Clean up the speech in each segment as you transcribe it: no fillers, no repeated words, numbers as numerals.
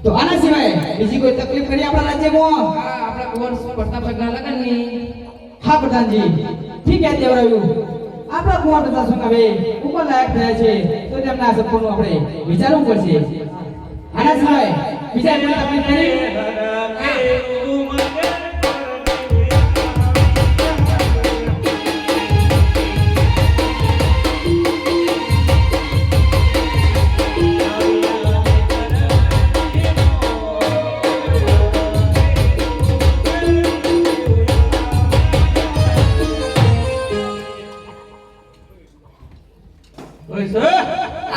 તો આના સિવાય બીજી કોઈ તકલીફ કરી આપણા રાજ્યમાં? હા, આપણા કુંવર પ્રતાપ સગના લગનની. હા પ્રધાનજી, ઠીક છે દેવરાયું. આપણા કુંવર પ્રતાપ સગના હવે ઉપર લાયક થયા છે તો તેમના સપનું આપણે વિચારવું પડશે. આના સિવાય બીજા કોઈ તકલીફ કરી?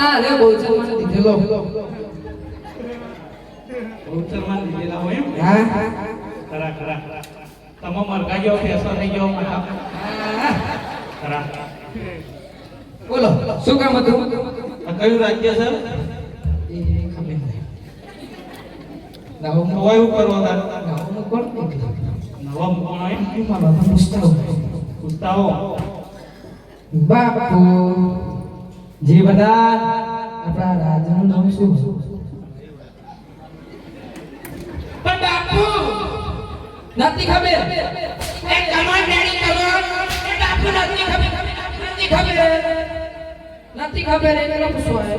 આ રે બહુચરમાં દીધેલો. બહુચરમાં દીધેલા હોય એમ? હા ખરા ખરા. તમે મરઘા જેવો ફેસો થઈ ગયો મારા. ખરા. બોલો શું કામ હતું? આ કયું રાજ્ય છે? એ ખબર નહીં. નવમ હોય ઉપર વગર. નવમ કોણ? નવમ કોણ હોય? મારા બાપા પૂછતા પૂછતાઓ. બાપુ જી બધા આપણા રાજાનું નામ શું? પણ બાપુ નથી ખબર. એ કમાન ડેડી કમાન. એ બાપુ નથી ખબર. નથી ખબર. નથી ખબર એટલે પૂછવાય.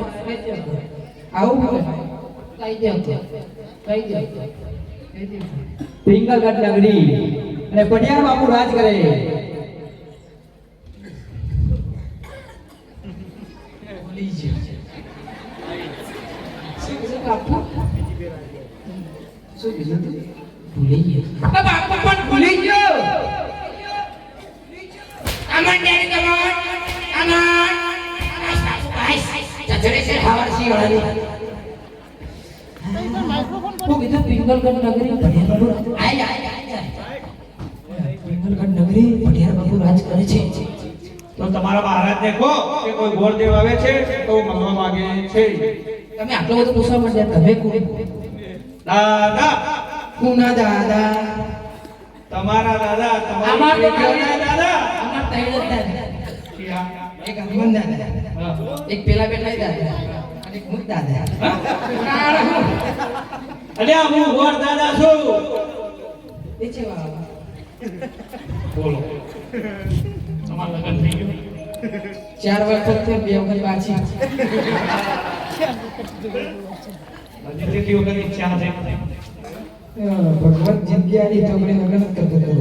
આવું હવે કઈ દે કઈ દે. પિંગલગઢ નગરી અને પટિયાર બાપુ રાજ કરે. ભૂલી ગયો. આમાં ડેડી કમાન. આમાં ચચડે છે હાવરસી વાળી. હું કીધું પિંગલગઢ નગરી પટિયાર બાપુ આય પિંગલગઢ નગરી પટિયાર બાપુ રાજ કરે છે. તો તમારા મહારાજને કહો કે કોઈ ગોરદેવ આવે છે તો મળવા માંગે છે. તમે આટલો બધો પૂછવા માંડ્યા. તમે કોણ? દાદા. કુના દાદા? તમારા દાદા. અમાર તમારા દાદા. દાદા. અમાર તૈણ જ દાદા. એક હનુમાન દાદા, એક પેલા બેઠા દાદા અને એક મુખ દાદા. અલ્યા હું ગોર દાદા છું. એ છે વાહ. બોલો. તમારું લગ્ન થઈ ગયું? 4 વખત થયો, 2 વખત પાછી. હજી કેટલી વખત ઈચ્છા છે? ભગવાન જિંદગી આલી છોકરી લગ્ન જ કરતો હતો.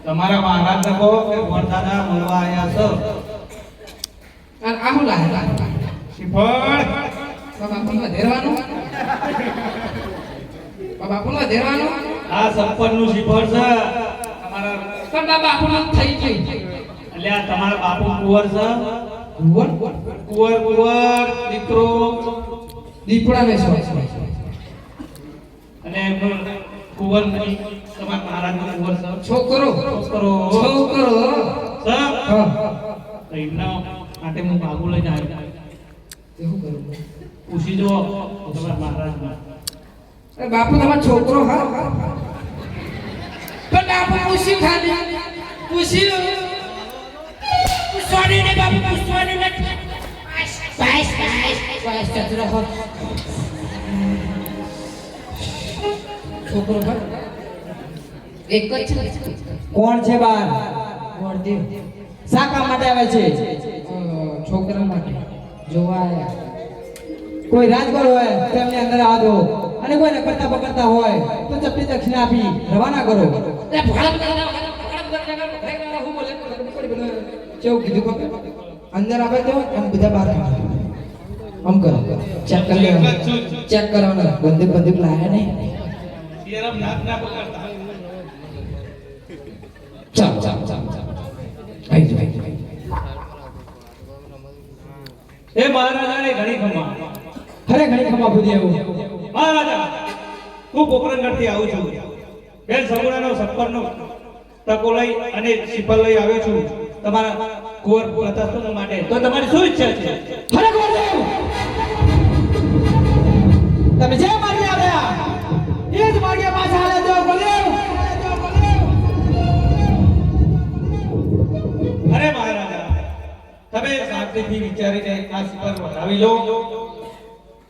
તમારા મહારાજને કહો કે ગોર દાદા મળવા આવ્યા છો. અને આ હું લાય શ્રીફળ. બાપુને ધેરવાનું. બાપુને ધેરવાનું. આ સંપન્નનું શ્રીફળ છે. તમારા પણ બાપુનું થઈ ગઈ. અલ્યા તમારા બાપુ કુંવર છે. કુંવર કુંવર દીકરો દીપડા ને શું? અને કુંવર નહીં તમારા મહારાજનો કુંવર છે. છોકરો છોકરો છોકરો છે. હા તો એમના માટે હું બાબુ લઈને આવ્યો. એવું કરું. પૂછી જો તમારા મહારાજને. બાપુ તમારો છોકરો હા પણ પૂછ્યું ખાલી પૂછ્યું પૂછવાની ને બાપુ પૂછવાની ને બાઈસ ચતુરા પર છોકરો પર એક જ છે કોણ છે બાર વર્દી શા કામ માટે આવે છે છોકરા માટે જોવા આયા કોઈ રાજગર હોય તો એમને અંદર આવવા દો અને કોઈ નકરતા પકડતા હોય તો ચપટી દક્ષિણા આપી રવાના કરો એ ભળક હું બોલે કેવું કીધું ખબર અંદર આવે તો આમ બધા બહાર આમ કરો ચેક કરી લેવાનું ચેક કરવાનું બંદૂક લાયા નહીં શેરમ નાક ના પકડતા ચાલ આઈ જો એ મહારાજાને ઘણી ખમા અરે ઘણી ખમા ભૂલી એવું મહારાજા હું પોકરણગઢથી આવું છું બેન સગુણાનો સત્પરનો તકો લઈ અને સિપલ લઈ આવ્યો છું તમારા કુંવર પ્રતાપસિંહ માટે તો તમારી શું ઈચ્છા છે અરે ગોરદેવ તમે જે માર્ગે આવ્યા એ જ માર્ગે પાછા હાલે દો ગોરદેવ અરે મહારાજા તમે શાંતિથી વિચારીને આ સિપલ વધાવી લો